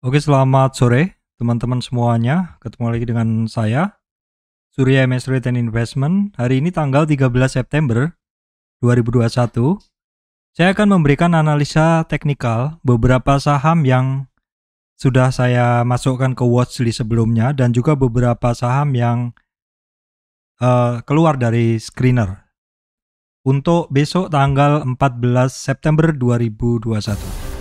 Oke, selamat sore teman-teman semuanya. Ketemu lagi dengan saya, Surya MS Trade and Investment. Hari ini tanggal 13 September 2021. Saya akan memberikan analisa teknikal beberapa saham yang sudah saya masukkan ke watchlist sebelumnya dan juga beberapa saham yang keluar dari screener untuk besok tanggal 14 September 2021.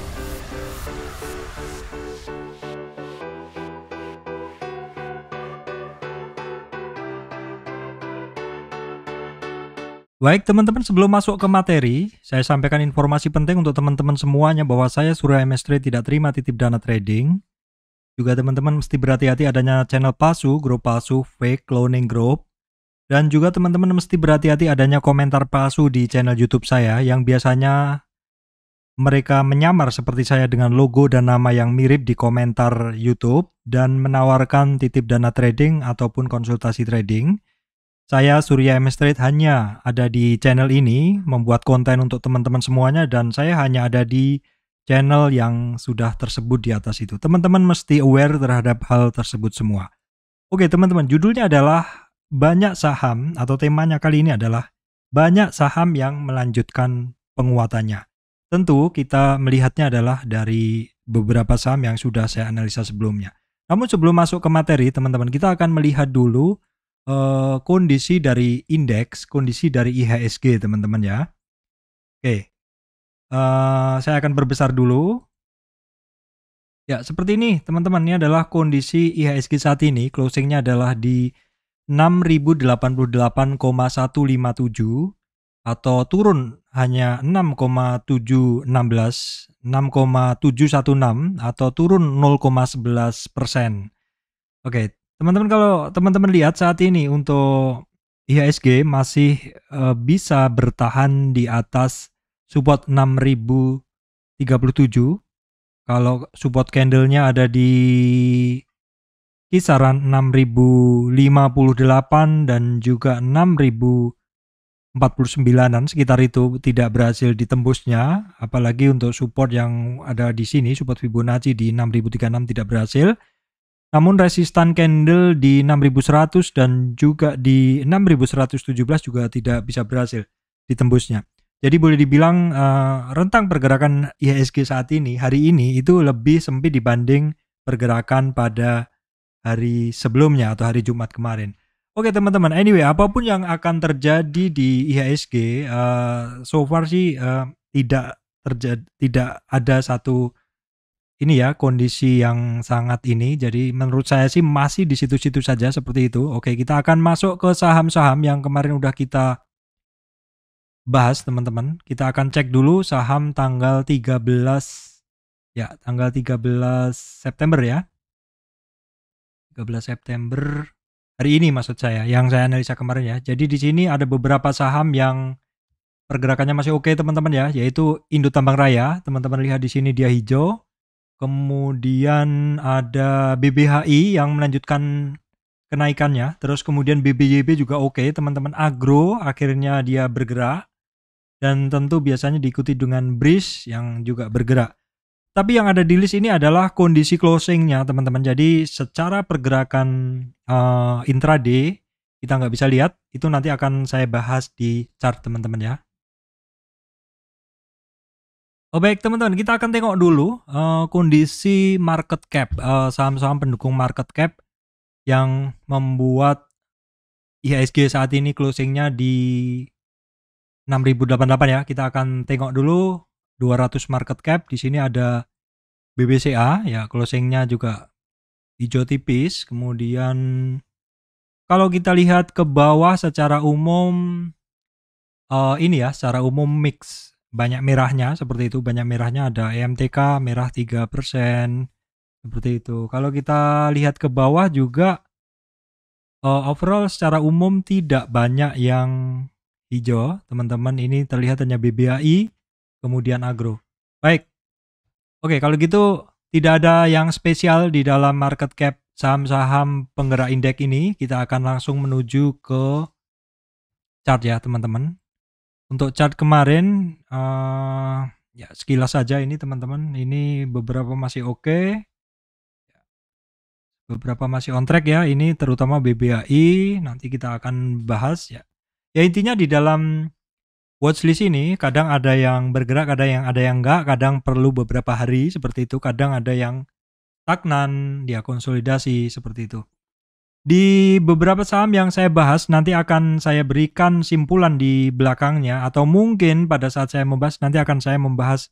Baik teman-teman, sebelum masuk ke materi, saya sampaikan informasi penting untuk teman-teman semuanya bahwa saya Surya MS Trade tidak terima titip dana trading. Juga teman-teman mesti berhati-hati adanya channel palsu, grup palsu, fake, cloning group. Dan juga teman-teman mesti berhati-hati adanya komentar palsu di channel YouTube saya yang biasanya mereka menyamar seperti saya dengan logo dan nama yang mirip di komentar YouTube dan menawarkan titip dana trading ataupun konsultasi trading. Saya Surya MS Trade hanya ada di channel ini, membuat konten untuk teman-teman semuanya, dan saya hanya ada di channel yang sudah tersebut di atas itu. Teman-teman mesti aware terhadap hal tersebut semua. Oke teman-teman, judulnya adalah banyak saham, atau temanya kali ini adalah banyak saham yang melanjutkan penguatannya. Tentu kita melihatnya adalah dari beberapa saham yang sudah saya analisa sebelumnya. Namun sebelum masuk ke materi teman-teman, kita akan melihat dulu kondisi dari indeks, kondisi dari IHSG teman-teman ya. Oke, saya akan berbesar dulu. Ya, seperti ini teman-teman, ini adalah kondisi IHSG saat ini. Closingnya adalah di 6088,157 atau turun hanya 6,716, 6,716 atau turun 0,11%. Oke, teman-teman, kalau teman-teman lihat saat ini untuk IHSG masih bisa bertahan di atas support 6037. Kalau support candlenya ada di kisaran 6058 dan juga 6049-an, sekitar itu tidak berhasil ditembusnya. Apalagi untuk support yang ada di sini, support Fibonacci di 6036 tidak berhasil. Namun resistan candle di 6100 dan juga di 6117 juga tidak bisa berhasil ditembusnya. Jadi boleh dibilang rentang pergerakan IHSG saat ini, hari ini itu lebih sempit dibanding pergerakan pada hari sebelumnya atau hari Jumat kemarin. Oke teman-teman, anyway, apapun yang akan terjadi di IHSG, so far sih tidak ada satu ini ya kondisi yang sangat ini. Jadi menurut saya sih masih di situ-situ saja seperti itu. Oke, kita akan masuk ke saham-saham yang kemarin udah kita bahas teman-teman. Kita akan cek dulu saham tanggal 13 ya, tanggal 13 September ya. 13 September hari ini maksud saya, yang saya analisa kemarin ya. Jadi di sini ada beberapa saham yang pergerakannya masih oke teman-teman ya, yaitu Indo Tambang Raya. Teman-teman lihat di sini dia hijau. Kemudian ada BBHI yang melanjutkan kenaikannya. Terus kemudian BBYB juga oke teman-teman. Agro akhirnya dia bergerak. Dan tentu biasanya diikuti dengan BRIS yang juga bergerak. Tapi yang ada di list ini adalah kondisi closingnya teman-teman. Jadi secara pergerakan intraday kita nggak bisa lihat. Itu nanti akan saya bahas di chart teman-teman ya. Oh baik teman-teman, kita akan tengok dulu kondisi market cap, saham-saham pendukung market cap yang membuat IHSG saat ini closingnya di 6088 ya. Kita akan tengok dulu 200 market cap. Di sini ada BBCA ya, closingnya juga hijau tipis. Kemudian kalau kita lihat ke bawah secara umum ini ya, secara umum mix, banyak merahnya seperti itu. Banyak merahnya, ada EMTK merah 3%, seperti itu. Kalau kita lihat ke bawah juga overall secara umum tidak banyak yang hijau teman-teman. Ini terlihat hanya BBAI kemudian Agro. Baik, oke, kalau gitu tidak ada yang spesial di dalam market cap saham-saham penggerak indeks ini. Kita akan langsung menuju ke chart ya teman-teman. Untuk chart kemarin ya sekilas saja ini teman-teman, ini beberapa masih oke. beberapa masih on track ya, ini terutama BBHI, nanti kita akan bahas ya. Ya intinya di dalam watchlist ini kadang ada yang bergerak, ada yang enggak, kadang perlu beberapa hari seperti itu, kadang ada yang stagnan, dia konsolidasi seperti itu. Di beberapa saham yang saya bahas nanti akan saya berikan simpulan di belakangnya, atau mungkin pada saat saya membahas nanti akan saya membahas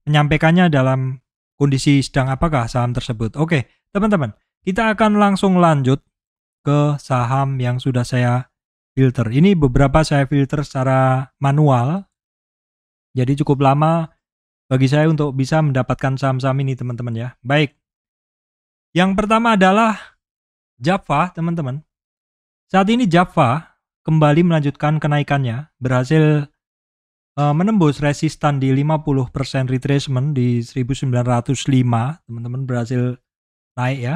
menyampaikannya dalam kondisi sedang apakah saham tersebut. Oke, teman-teman, kita akan langsung lanjut ke saham yang sudah saya filter. Ini beberapa saya filter secara manual, jadi cukup lama bagi saya untuk bisa mendapatkan saham-saham ini teman-teman ya. Baik, yang pertama adalah Java teman-teman. Saat ini Java kembali melanjutkan kenaikannya, berhasil menembus resistan di 50% retracement di 1905, teman-teman, berhasil naik ya.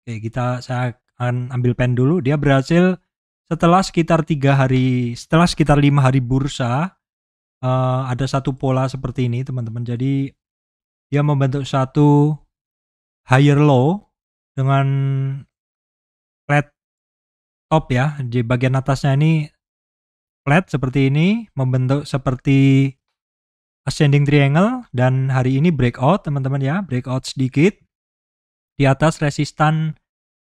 Oke, saya akan ambil pen dulu. Dia berhasil setelah sekitar 5 hari bursa, ada satu pola seperti ini teman-teman. Jadi dia membentuk satu higher low dengan flat top ya. Di bagian atasnya ini flat seperti ini, membentuk seperti ascending triangle, dan hari ini breakout teman-teman ya, breakout sedikit di atas resistan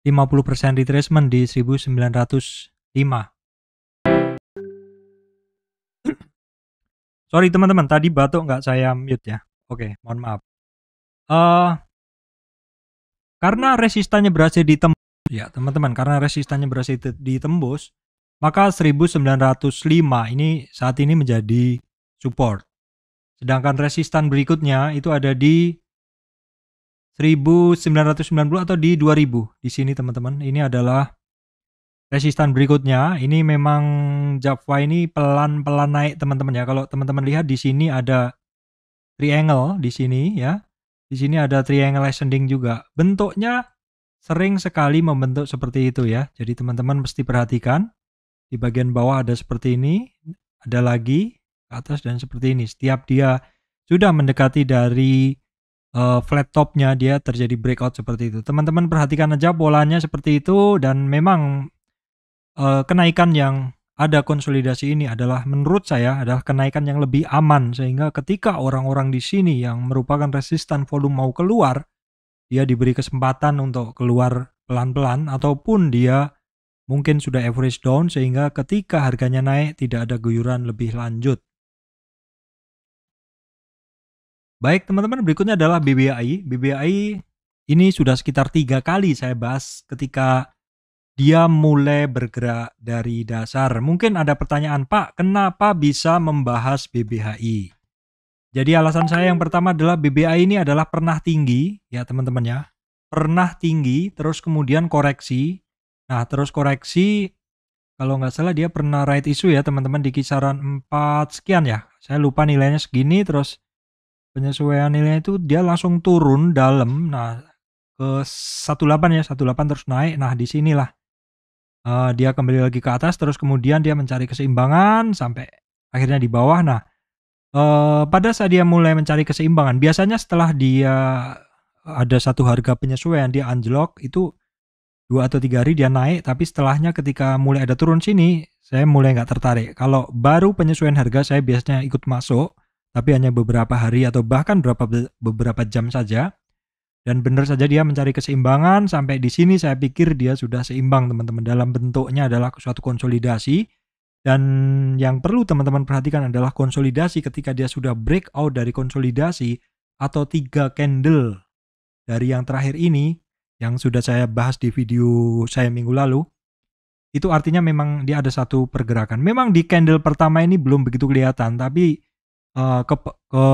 50% retracement di 1905. Sorry teman-teman, tadi batuk nggak saya mute ya. Oke, mohon maaf. Karena resistannya berhasil ditembus ya teman-teman, karena resistannya berhasil ditembus, maka 1905 ini saat ini menjadi support. Sedangkan resistan berikutnya itu ada di 1990 atau di 2000. Di sini teman-teman, ini adalah resistan berikutnya. Ini memang Java ini pelan-pelan naik teman-teman ya. Kalau teman-teman lihat di sini ada triangle di sini ya. Di sini ada triangle ascending juga. Bentuknya sering sekali membentuk seperti itu ya. Jadi teman-teman mesti perhatikan. Di bagian bawah ada seperti ini, ada lagi ke atas dan seperti ini. Setiap dia sudah mendekati dari flat topnya, dia terjadi breakout seperti itu. Teman-teman perhatikan aja polanya seperti itu, dan memang kenaikan yang ada konsolidasi ini adalah menurut saya adalah kenaikan yang lebih aman, sehingga ketika orang-orang di sini yang merupakan resistan volume mau keluar, dia diberi kesempatan untuk keluar pelan-pelan, ataupun dia mungkin sudah average down sehingga ketika harganya naik tidak ada guyuran lebih lanjut. Baik teman-teman, berikutnya adalah BBHI. BBHI ini sudah sekitar 3 kali saya bahas ketika dia mulai bergerak dari dasar. Mungkin ada pertanyaan, Pak, kenapa bisa membahas BBHI? Jadi alasan saya yang pertama adalah BBHI ini adalah pernah tinggi ya teman-teman ya. Pernah tinggi terus kemudian koreksi. Nah terus koreksi, kalau nggak salah dia pernah right issue ya teman-teman di kisaran 4 sekian ya. Saya lupa nilainya segini, terus penyesuaian nilainya itu dia langsung turun dalam. Nah ke 18 ya, 18 terus naik. Nah di sinilah dia kembali lagi ke atas, terus kemudian dia mencari keseimbangan sampai akhirnya di bawah. Nah pada saat dia mulai mencari keseimbangan, biasanya setelah dia ada satu harga penyesuaian, dia anjlok, itu 2 atau 3 hari dia naik, tapi setelahnya ketika mulai ada turun sini, saya mulai nggak tertarik. Kalau baru penyesuaian harga, saya biasanya ikut masuk, tapi hanya beberapa hari atau bahkan beberapa jam saja. Dan benar saja dia mencari keseimbangan, sampai di sini saya pikir dia sudah seimbang teman-teman. Dalam bentuknya adalah suatu konsolidasi, dan yang perlu teman-teman perhatikan adalah konsolidasi ketika dia sudah breakout dari konsolidasi atau 3 candle dari yang terakhir ini, yang sudah saya bahas di video saya minggu lalu, itu artinya memang dia ada satu pergerakan. Memang di candle pertama ini belum begitu kelihatan, tapi ke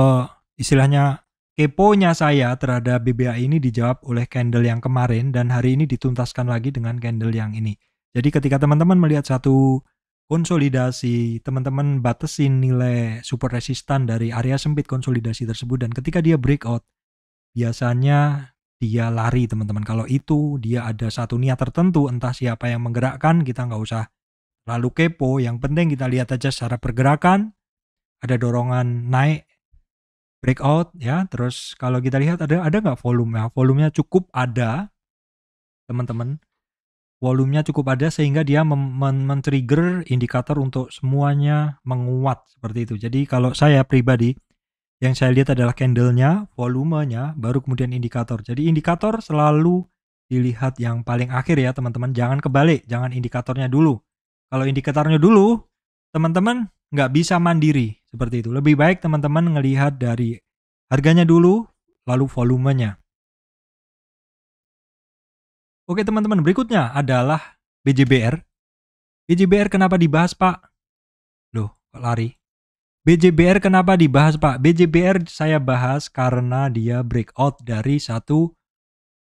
istilahnya keponya saya terhadap BBHI ini dijawab oleh candle yang kemarin, dan hari ini dituntaskan lagi dengan candle yang ini. Jadi ketika teman-teman melihat satu konsolidasi, teman-teman batasin nilai support resistan dari area sempit konsolidasi tersebut, dan ketika dia breakout, biasanya dia lari teman-teman. Kalau itu dia ada satu niat tertentu, entah siapa yang menggerakkan, kita nggak usah terlalu kepo. Yang penting kita lihat aja secara pergerakan, ada dorongan naik, breakout ya. Terus kalau kita lihat ada nggak volume ya, volumenya cukup ada. teman-teman. Volumenya cukup ada sehingga dia men-trigger indikator untuk semuanya menguat seperti itu. Jadi kalau saya pribadi, yang saya lihat adalah candlenya, volumenya, baru kemudian indikator. Jadi indikator selalu dilihat yang paling akhir ya teman-teman. Jangan kebalik, jangan indikatornya dulu. Kalau indikatornya dulu, teman-teman nggak bisa mandiri seperti itu. Lebih baik teman-teman ngelihat dari harganya dulu, lalu volumenya. Oke teman-teman, berikutnya adalah BJBR. BJBR kenapa dibahas Pak? Loh, kok lari? BJBR kenapa dibahas Pak? BJBR saya bahas karena dia breakout dari satu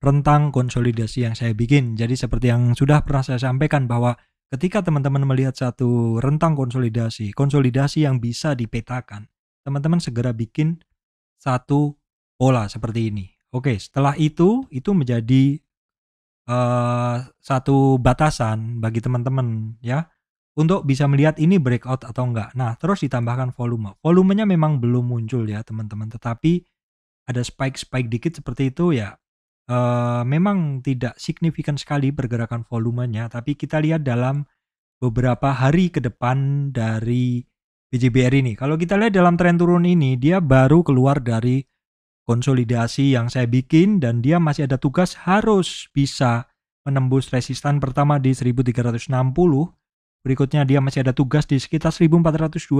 rentang konsolidasi yang saya bikin. Jadi seperti yang sudah pernah saya sampaikan bahwa ketika teman-teman melihat satu rentang konsolidasi yang bisa dipetakan, teman-teman segera bikin satu pola seperti ini. Oke, setelah itu menjadi satu batasan bagi teman-teman ya untuk bisa melihat ini breakout atau enggak. Nah, terus ditambahkan volume. Volumenya memang belum muncul ya teman-teman, tetapi ada spike dikit seperti itu ya. Memang tidak signifikan sekali pergerakan volumenya, tapi kita lihat dalam beberapa hari ke depan dari BJBR ini. Kalau kita lihat dalam tren turun ini, dia baru keluar dari konsolidasi yang saya bikin dan dia masih ada tugas harus bisa menembus resistan pertama di 1360. Berikutnya dia masih ada tugas di sekitar 1425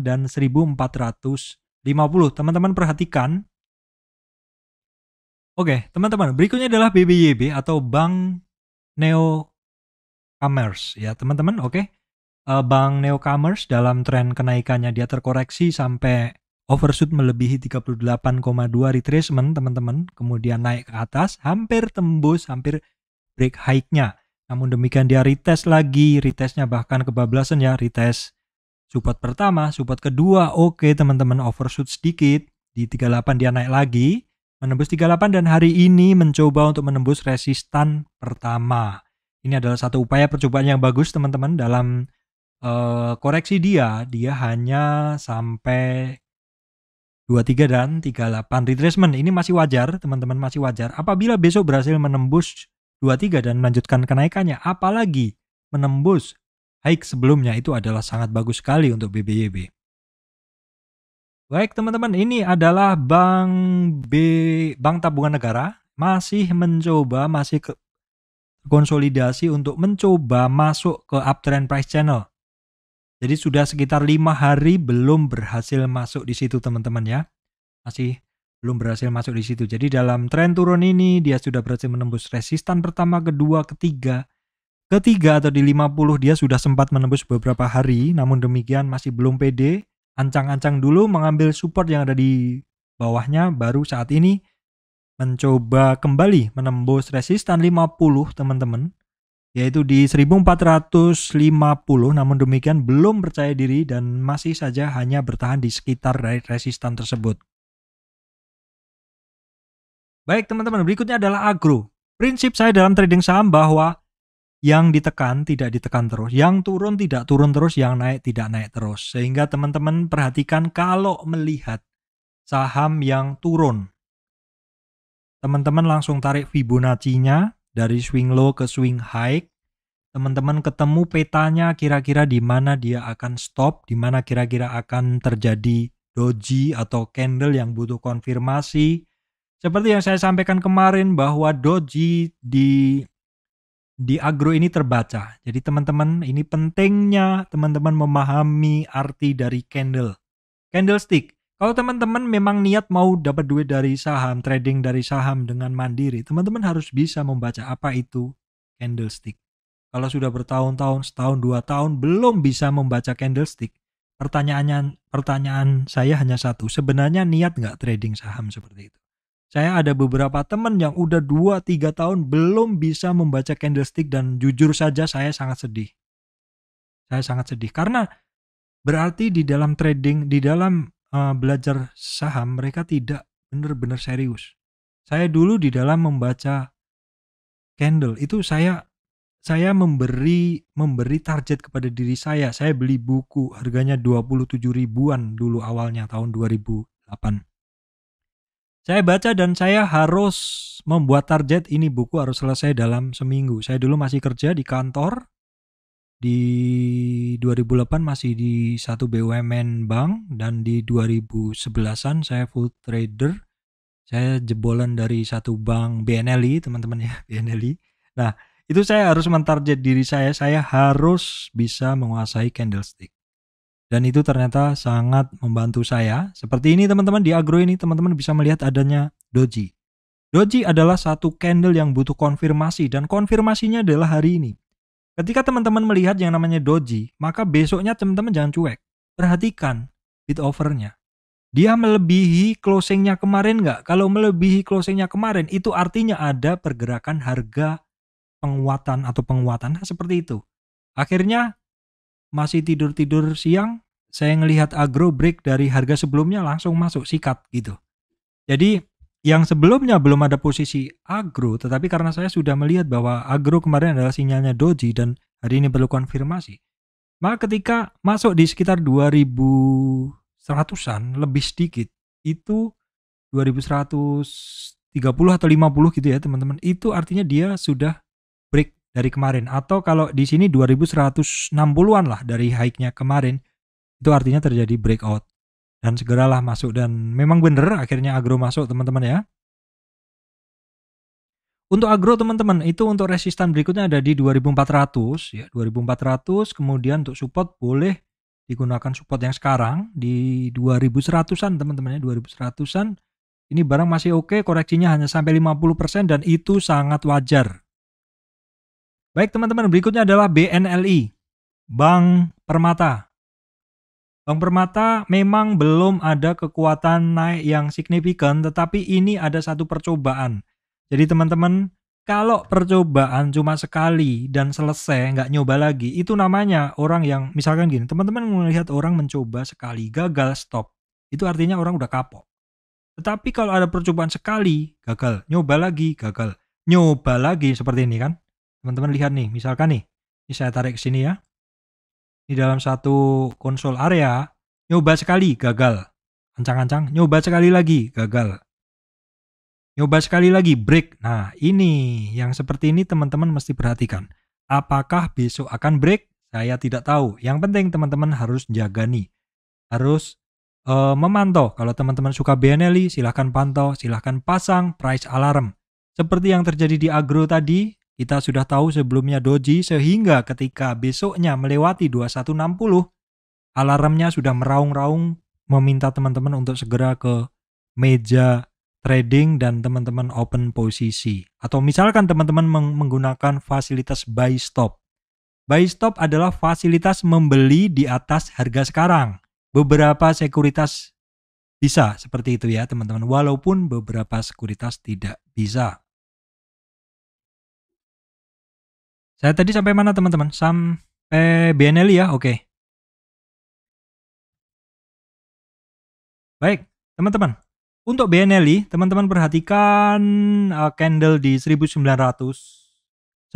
dan 1450. Teman-teman perhatikan. Oke, teman-teman, berikutnya adalah BBYB atau Bank Neo-Commerce ya, teman-teman. Oke. Bank Neo-Commerce dalam tren kenaikannya dia terkoreksi sampai overshoot melebihi 38,2 retracement teman-teman, kemudian naik ke atas, hampir tembus, hampir break high-nya. Namun demikian dia retest lagi, retestnya bahkan kebablasan ya, retest support pertama, support kedua, oke teman-teman, overshoot sedikit, di 38 dia naik lagi, menembus 38 dan hari ini mencoba untuk menembus resistan pertama. Ini adalah satu upaya percobaan yang bagus teman-teman dalam koreksi dia hanya sampai 23 dan 38 retracement. Ini masih wajar teman-teman, masih wajar. Apabila besok berhasil menembus 23 dan melanjutkan kenaikannya, apalagi menembus high sebelumnya, itu adalah sangat bagus sekali untuk BBYB. Baik teman-teman, ini adalah Bank Tabungan Negara masih mencoba, masih konsolidasi untuk mencoba masuk ke uptrend price channel. Jadi sudah sekitar 5 hari belum berhasil masuk di situ teman-teman ya. Masih belum berhasil masuk di situ. Jadi dalam tren turun ini dia sudah berhasil menembus resistan pertama, kedua, ketiga atau di 50 dia sudah sempat menembus beberapa hari. Namun demikian masih belum pede. Ancang-ancang dulu mengambil support yang ada di bawahnya, baru saat ini mencoba kembali menembus resistan 50 teman-teman, yaitu di 1450. Namun demikian belum percaya diri dan masih saja hanya bertahan di sekitar resistan tersebut. Baik teman-teman, berikutnya adalah agro. Prinsip saya dalam trading saham bahwa yang ditekan tidak ditekan terus, yang turun tidak turun terus, yang naik tidak naik terus. Sehingga teman-teman perhatikan kalau melihat saham yang turun, teman-teman langsung tarik Fibonacci-nya dari swing low ke swing high. Teman-teman ketemu petanya kira-kira di mana dia akan stop, di mana kira-kira akan terjadi doji atau candle yang butuh konfirmasi. Seperti yang saya sampaikan kemarin bahwa doji di agro ini terbaca. Jadi teman-teman, ini pentingnya teman-teman memahami arti dari candlestick. Kalau teman-teman memang niat mau dapat duit dari saham, trading dari saham dengan mandiri, teman-teman harus bisa membaca apa itu candlestick. Kalau sudah bertahun-tahun, setahun, 2 tahun, belum bisa membaca candlestick, pertanyaan saya hanya satu, sebenarnya niat nggak trading saham seperti itu? Saya ada beberapa teman yang udah 2-3 tahun belum bisa membaca candlestick dan jujur saja saya sangat sedih. Saya sangat sedih karena berarti di dalam trading, di dalam belajar saham mereka tidak benar-benar serius. Saya dulu di dalam membaca candle itu saya memberi target kepada diri saya. Saya beli buku harganya 27 ribuan dulu awalnya tahun 2008. Saya baca dan saya harus membuat target ini buku harus selesai dalam seminggu. Saya dulu masih kerja di kantor, di 2008 masih di satu BUMN bank, dan di 2011-an saya full trader. Saya jebolan dari satu bank BNLI, teman-teman ya, BNLI. Nah, itu saya harus mentarget diri saya harus bisa menguasai candlestick. Dan itu ternyata sangat membantu saya. Seperti ini teman-teman, di agro ini teman-teman bisa melihat adanya doji. Doji adalah satu candle yang butuh konfirmasi, dan konfirmasinya adalah hari ini. Ketika teman-teman melihat yang namanya doji, maka besoknya teman-teman jangan cuek. Perhatikan bid overnya. Dia melebihi closingnya kemarin nggak? Kalau melebihi closingnya kemarin, itu artinya ada pergerakan harga penguatan atau penguatan. Nah, seperti itu. Akhirnya masih tidur-tidur siang, saya ngelihat agro break dari harga sebelumnya langsung masuk sikat gitu. Jadi yang sebelumnya belum ada posisi agro, tetapi karena saya sudah melihat bahwa agro kemarin adalah sinyalnya doji dan hari ini perlu konfirmasi. Maka ketika masuk di sekitar 2100-an lebih sedikit, itu 2130 atau 50 gitu ya teman-teman. Itu artinya dia sudah break dari kemarin, atau kalau di sini 2160-an lah dari high-nya kemarin, itu artinya terjadi breakout dan segeralah masuk. Dan memang benar akhirnya agro masuk teman-teman ya. Untuk agro teman-teman, itu untuk resistan berikutnya ada di 2400 ya, 2400. Kemudian untuk support boleh digunakan support yang sekarang di 2100-an teman-teman ya, 2100-an. Ini barang masih oke, koreksinya hanya sampai 50% dan itu sangat wajar. Baik teman-teman, berikutnya adalah BNLI, Bank Permata. Bank Permata memang belum ada kekuatan naik yang signifikan, tetapi ini ada satu percobaan. Jadi teman-teman, kalau percobaan cuma sekali dan selesai, nggak nyoba lagi, itu namanya orang yang, misalkan gini, teman-teman melihat orang mencoba sekali, gagal, stop. Itu artinya orang udah kapok. Tetapi kalau ada percobaan sekali, gagal, nyoba lagi, gagal, nyoba lagi, seperti ini kan. Teman-teman lihat nih, misalkan nih, ini saya tarik ke sini ya. Di dalam satu konsol area, nyoba sekali, gagal. Ancang-ancang, nyoba sekali lagi, gagal. Nyoba sekali lagi, break. Nah, ini yang seperti ini teman-teman mesti perhatikan. Apakah besok akan break? Saya tidak tahu. Yang penting teman-teman harus jaga nih. Harus memantau. Kalau teman-teman suka BNLI, silahkan pantau, silahkan pasang price alarm. Seperti yang terjadi di agro tadi, kita sudah tahu sebelumnya doji, sehingga ketika besoknya melewati 2160, alarmnya sudah meraung-raung meminta teman-teman untuk segera ke meja trading dan teman-teman open posisi. Atau misalkan teman-teman menggunakan fasilitas buy stop. Buy stop adalah fasilitas membeli di atas harga sekarang. Beberapa sekuritas bisa seperti itu ya teman-teman, walaupun beberapa sekuritas tidak bisa. Saya tadi sampai mana teman-teman? Sampai BNLI ya, oke. Baik, teman-teman. Untuk BNLI, teman-teman perhatikan candle di 1910.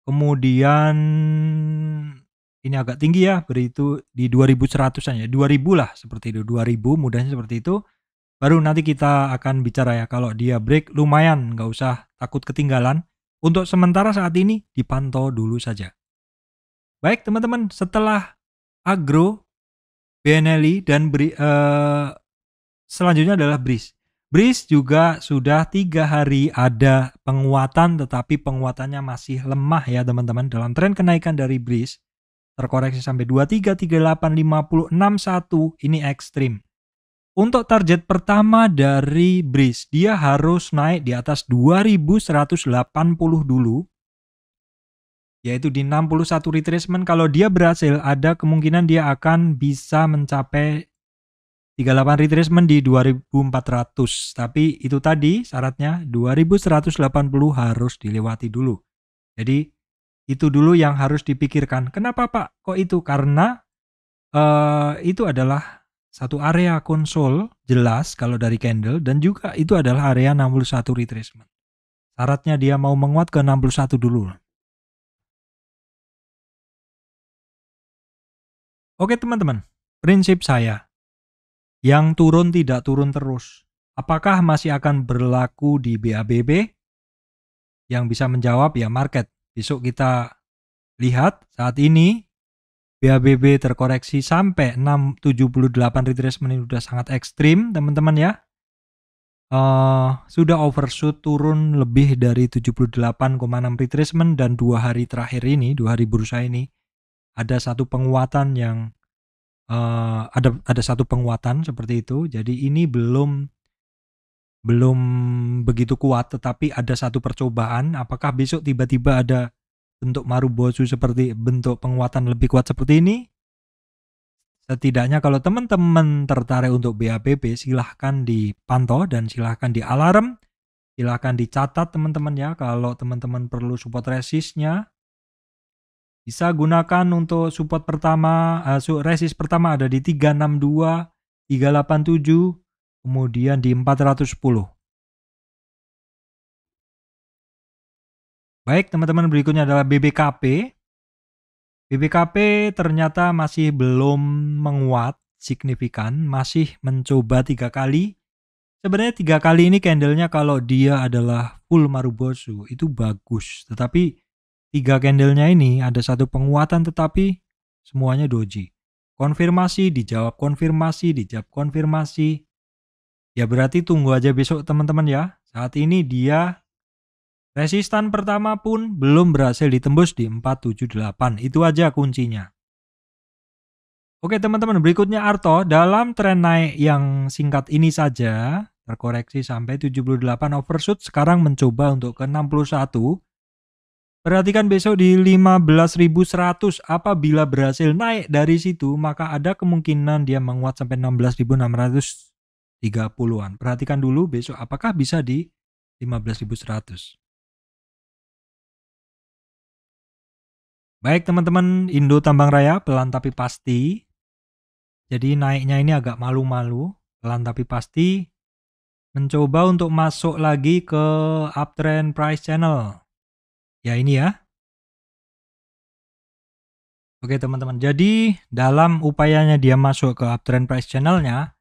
Kemudian ini agak tinggi ya, beritu di 2100-an ya, 2000 lah seperti itu, 2000 mudahnya seperti itu. Baru nanti kita akan bicara ya, kalau dia break lumayan, nggak usah takut ketinggalan. Untuk sementara saat ini dipantau dulu saja. Baik teman-teman, setelah agro, BNLI dan selanjutnya adalah BRIS. BRIS juga sudah 3 hari ada penguatan, tetapi penguatannya masih lemah ya teman-teman. Dalam tren kenaikan dari BRIS, terkoreksi sampai 23, 38, 50, 61, ini ekstrim. Untuk target pertama dari BRIS, dia harus naik di atas 2180 dulu, yaitu di 61 retracement. Kalau dia berhasil, ada kemungkinan dia akan bisa mencapai 38 retracement di 2400. Tapi itu tadi syaratnya 2180 harus dilewati dulu. Jadi itu dulu yang harus dipikirkan. Kenapa Pak? Kok itu? Karena itu adalah satu area konsol jelas kalau dari candle, dan juga itu adalah area 61 retracement. Syaratnya dia mau menguat ke 61 dulu. Oke teman-teman, prinsip saya, yang turun tidak turun terus. Apakah masih akan berlaku di BABB? Yang bisa menjawab ya market. Besok kita lihat. Saat ini BABB terkoreksi sampai 678 retracement, ini sudah sangat ekstrim teman-teman ya. Sudah overshoot turun lebih dari 78,6 retracement, dan 2 hari terakhir ini, 2 hari bursa ini ada satu penguatan yang ada satu penguatan seperti itu. Jadi ini belum begitu kuat, tetapi ada satu percobaan. Apakah besok tiba-tiba ada bentuk Marubozu seperti bentuk penguatan lebih kuat seperti ini? Setidaknya kalau teman-teman tertarik untuk BABB, silahkan dipantau dan silahkan di alarm, silahkan dicatat teman-teman ya. Kalau teman-teman perlu support resistnya, bisa gunakan untuk support pertama, resist pertama ada di 362, 387, kemudian di 410. Baik teman-teman, berikutnya adalah BBKP. BBKP ternyata masih belum menguat signifikan, masih mencoba 3 kali. Sebenarnya 3 kali ini candlenya kalau dia adalah full Marubozu itu bagus. Tetapi 3 candlenya ini ada satu penguatan tetapi semuanya doji. Konfirmasi, dijawab konfirmasi, dijawab konfirmasi. Ya berarti tunggu aja besok teman-teman ya. Saat ini dia resistan pertama pun belum berhasil ditembus di 478. Itu aja kuncinya. Oke teman-teman, berikutnya Arto. Dalam tren naik yang singkat ini saja, terkoreksi sampai 78 overshoot, sekarang mencoba untuk ke 61. Perhatikan besok di 15.100. Apabila berhasil naik dari situ, maka ada kemungkinan dia menguat sampai 16.630-an. Perhatikan dulu besok apakah bisa di 15.100. Baik teman-teman, Indo Tambang Raya pelan tapi pasti. Jadi naiknya ini agak malu-malu, pelan tapi pasti. Mencoba untuk masuk lagi ke uptrend price channel. Ya ini ya. Oke teman-teman, jadi dalam upayanya dia masuk ke uptrend price channelnya,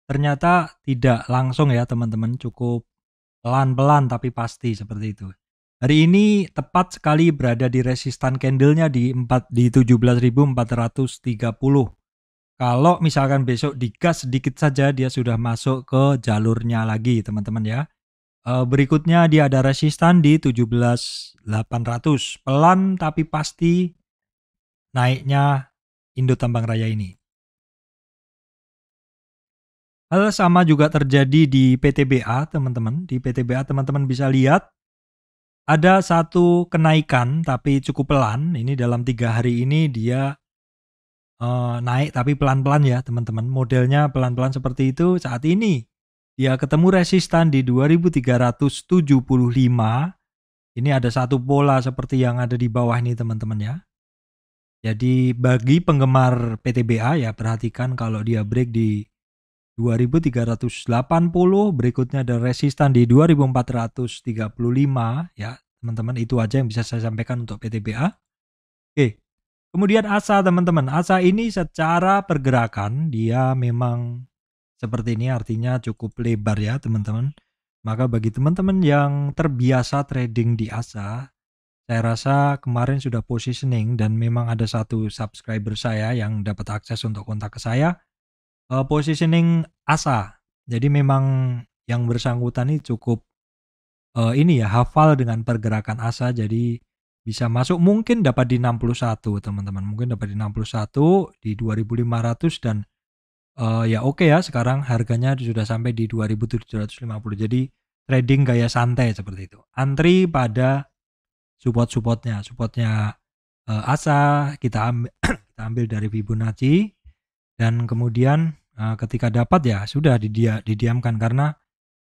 ternyata tidak langsung ya teman-teman, cukup pelan-pelan tapi pasti seperti itu. Hari ini tepat sekali berada di resistan candlenya di 17.430. Kalau misalkan besok digas sedikit saja, dia sudah masuk ke jalurnya lagi teman-teman ya. Berikutnya dia ada resistan di 17.800. Pelan tapi pasti naiknya Indo Tambang Raya ini. Hal sama juga terjadi di PTBA teman-teman. Di PTBA teman-teman bisa lihat ada satu kenaikan tapi cukup pelan. Ini dalam 3 hari ini dia naik tapi pelan-pelan ya teman-teman. Modelnya pelan-pelan seperti itu. Saat ini dia ketemu resistan di 2375. Ini ada satu pola seperti yang ada di bawah ini teman-teman ya. Jadi bagi penggemar PTBA ya, perhatikan kalau dia break di 2380, berikutnya ada resistan di 2435 ya teman-teman. Itu aja yang bisa saya sampaikan untuk PTBA. Oke, kemudian ASA teman-teman. ASA ini secara pergerakan dia memang seperti ini, artinya cukup lebar ya teman-teman. Maka bagi teman-teman yang terbiasa trading di ASA, saya rasa kemarin sudah positioning dan memang ada satu subscriber saya yang dapat akses untuk kontak ke saya. Positioning ASA. Jadi memang yang bersangkutan ini cukup ini ya, hafal dengan pergerakan ASA, jadi bisa masuk, mungkin dapat di 61 teman-teman. Mungkin dapat di 61 di 2.500 dan ya oke ya, sekarang harganya sudah sampai di 2.750. Jadi trading gaya santai seperti itu. Antri pada supportnya ASA kita ambil dari Fibonacci, dan kemudian ketika dapat ya sudah didiamkan karena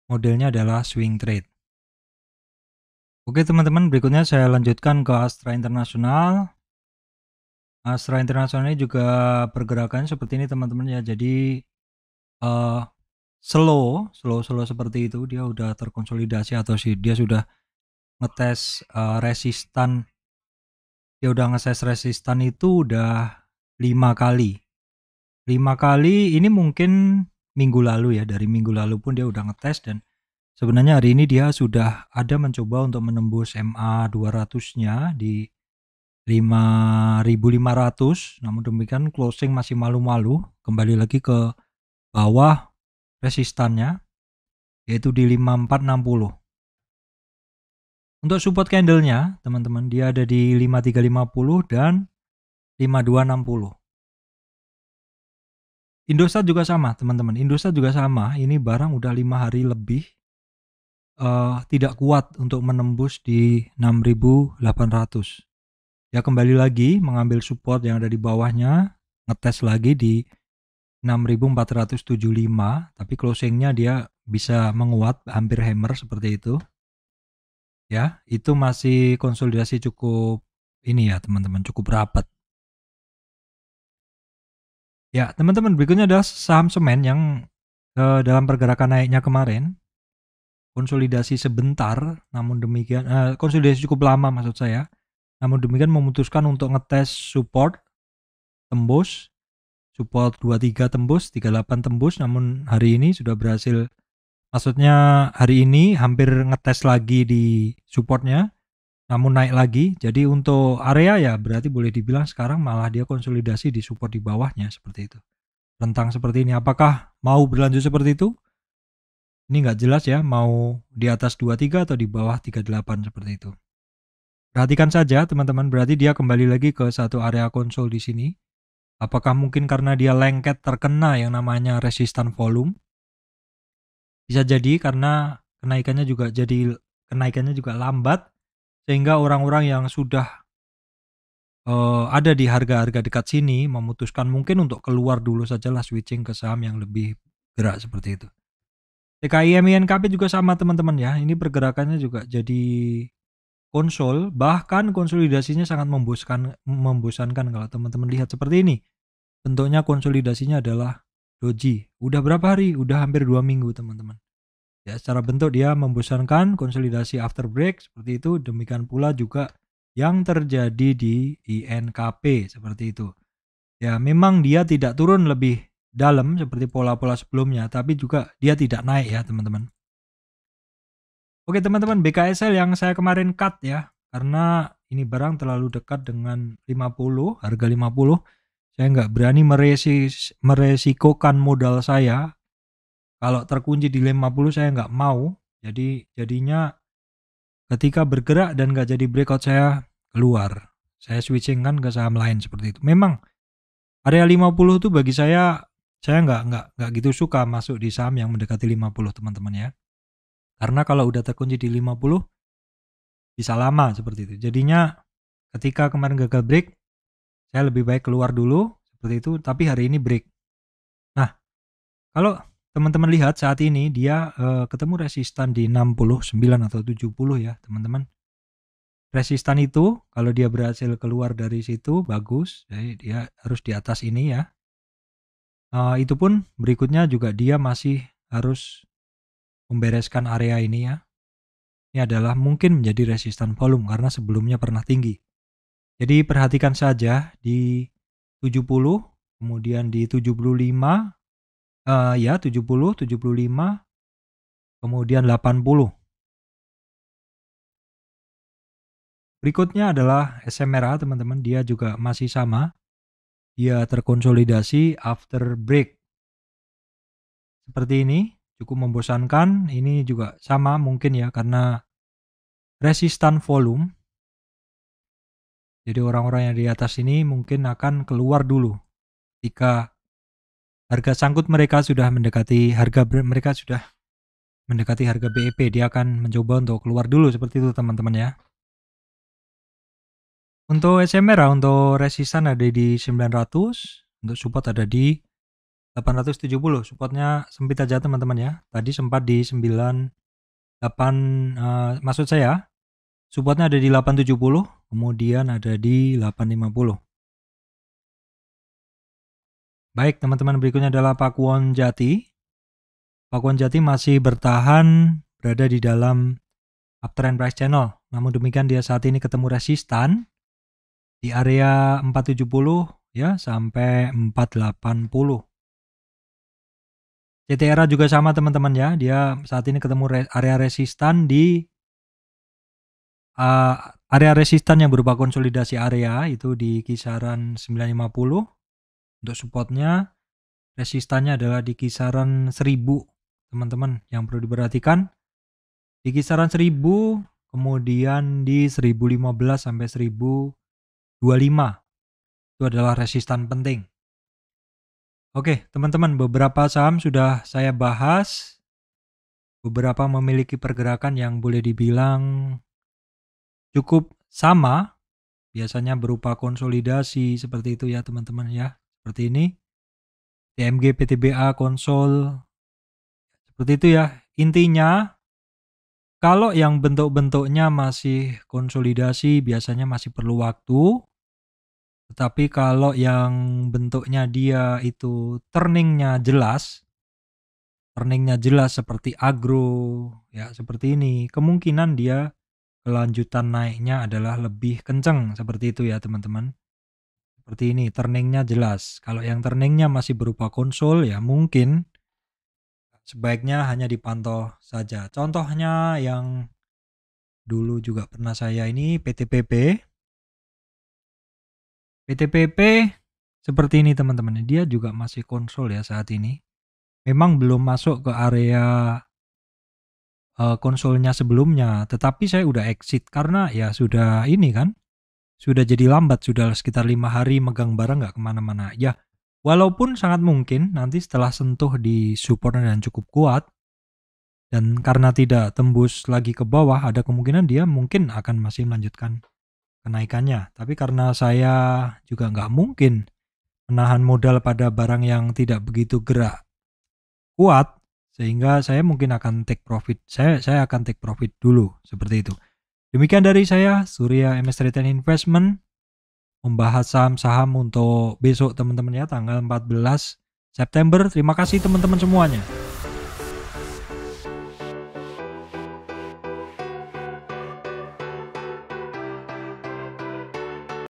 modelnya adalah swing trade. Oke teman-teman, berikutnya saya lanjutkan ke Astra International. Astra International ini juga pergerakannya seperti ini teman-teman ya. Jadi slow seperti itu. Dia udah terkonsolidasi atau dia sudah ngetes resistan. Dia udah ngetes resistan itu udah 5 kali. 5 kali ini mungkin minggu lalu ya, dari minggu lalu pun dia udah ngetes dan sebenarnya hari ini dia sudah ada mencoba untuk menembus MA 200-nya di 5.500, namun demikian closing masih malu-malu, kembali lagi ke bawah resistannya yaitu di 5460. Untuk support candlenya teman-teman dia ada di 5350 dan 5260. Indosat juga sama teman-teman, Indosat juga sama, ini barang udah 5 hari lebih tidak kuat untuk menembus di 6.800. Ya kembali lagi mengambil support yang ada di bawahnya, ngetes lagi di 6.475, tapi closingnya dia bisa menguat, hampir hammer seperti itu. Ya, itu masih konsolidasi cukup ini ya teman-teman, cukup rapat. Ya, teman-teman berikutnya adalah saham semen yang dalam pergerakan naiknya kemarin konsolidasi sebentar, namun demikian konsolidasi cukup lama maksud saya. Namun demikian memutuskan untuk ngetes support tembus, support 23 tembus, 38 tembus, namun hari ini sudah berhasil, maksudnya hari ini hampir ngetes lagi di supportnya, namun naik lagi. Jadi untuk area ya berarti boleh dibilang sekarang malah dia konsolidasi di support di bawahnya seperti itu. Rentang seperti ini, apakah mau berlanjut seperti itu? Ini nggak jelas ya, mau di atas 23 atau di bawah 38 seperti itu. Perhatikan saja teman-teman, berarti dia kembali lagi ke satu area konsol di sini. Apakah mungkin karena dia lengket terkena yang namanya resistan volume? Bisa jadi karena kenaikannya juga lambat, sehingga orang-orang yang sudah ada di harga-harga dekat sini memutuskan mungkin untuk keluar dulu sajalah, switching ke saham yang lebih gerak seperti itu. TKI MINKP juga sama teman-teman ya, ini pergerakannya juga jadi konsol, bahkan konsolidasinya sangat membosankan kalau teman-teman lihat seperti ini. Bentuknya konsolidasinya adalah doji. Udah berapa hari? Udah hampir 2 minggu teman-teman. Ya, secara bentuk dia membosankan, konsolidasi after break seperti itu. Demikian pula juga yang terjadi di INKP seperti itu. Ya, memang dia tidak turun lebih dalam seperti pola-pola sebelumnya, tapi juga dia tidak naik ya teman-teman. Oke teman-teman, BKSL yang saya kemarin cut ya, karena ini barang terlalu dekat dengan 50, harga 50. Saya nggak berani meresikokan modal saya. Kalau terkunci di 50 saya nggak mau. Jadinya ketika bergerak dan nggak jadi breakout saya keluar. Saya switching kan ke saham lain seperti itu. Memang area 50 itu bagi saya nggak gitu suka masuk di saham yang mendekati 50 teman-teman ya. Karena kalau udah terkunci di 50 bisa lama seperti itu. Jadinya ketika kemarin gagal break, saya lebih baik keluar dulu seperti itu, tapi hari ini break. Nah, kalau teman-teman lihat saat ini dia ketemu resistan di 69 atau 70 ya, teman-teman. Resistan itu kalau dia berhasil keluar dari situ bagus, jadi dia harus di atas ini ya. Itu pun berikutnya juga dia masih harus membereskan area ini ya. Ini adalah mungkin menjadi resistan volume karena sebelumnya pernah tinggi. Jadi perhatikan saja di 70, kemudian di 75, 70, 75, kemudian 80. Berikutnya adalah SMRA teman-teman, dia juga masih sama. Dia terkonsolidasi after break. Seperti ini, cukup membosankan. Ini juga sama mungkin ya karena resistan volume. Jadi orang-orang yang di atas ini mungkin akan keluar dulu ketika harga sangkut mereka sudah mendekati harga BEP, dia akan mencoba untuk keluar dulu seperti itu teman-teman ya. Untuk SMRA, untuk resistan ada di 900, untuk support ada di 870. Supportnya sempit aja teman-teman ya. Tadi sempat di 98, maksud saya supportnya ada di 870, kemudian ada di 850. Baik teman-teman, berikutnya adalah Pakuwon Jati. Pakuwon Jati masih bertahan berada di dalam uptrend price channel. Namun demikian dia saat ini ketemu resistan di area 470 ya sampai 480. CTRA juga sama teman-teman ya, dia saat ini ketemu area resistan di area resistan yang berupa konsolidasi area itu di kisaran 950. Untuk supportnya, resistannya adalah di kisaran 1000 teman-teman, yang perlu diperhatikan di kisaran 1000, kemudian di 1015 sampai 1025 itu adalah resistan penting. Oke teman-teman, beberapa saham sudah saya bahas, beberapa memiliki pergerakan yang boleh dibilang cukup sama, biasanya berupa konsolidasi seperti itu ya teman-teman ya, seperti ini TMG PTBA konsol seperti itu ya. Intinya kalau yang bentuk-bentuknya masih konsolidasi biasanya masih perlu waktu, tetapi kalau yang bentuknya dia itu turningnya jelas seperti agro ya, seperti ini, kemungkinan dia kelanjutan naiknya adalah lebih kenceng seperti itu ya teman-teman. Seperti ini, turningnya jelas. Kalau yang turningnya masih berupa konsol ya mungkin sebaiknya hanya dipantau saja. Contohnya yang dulu juga pernah saya ini PTPP. PTPP seperti ini teman-teman, dia juga masih konsol ya saat ini. Memang belum masuk ke area konsolnya sebelumnya, tetapi saya udah exit karena ya sudah ini kan, sudah jadi lambat, sudah sekitar 5 hari megang barang nggak kemana-mana. Ya, walaupun sangat mungkin nanti setelah sentuh di support dan cukup kuat, dan karena tidak tembus lagi ke bawah, ada kemungkinan dia mungkin akan masih melanjutkan kenaikannya. Tapi karena saya juga nggak mungkin menahan modal pada barang yang tidak begitu gerak kuat, sehingga saya mungkin akan take profit. Saya akan take profit dulu, seperti itu. Demikian dari saya, Surya MS Trade Investment, membahas saham-saham untuk besok teman-teman ya, tanggal 14 September. Terima kasih teman-teman semuanya.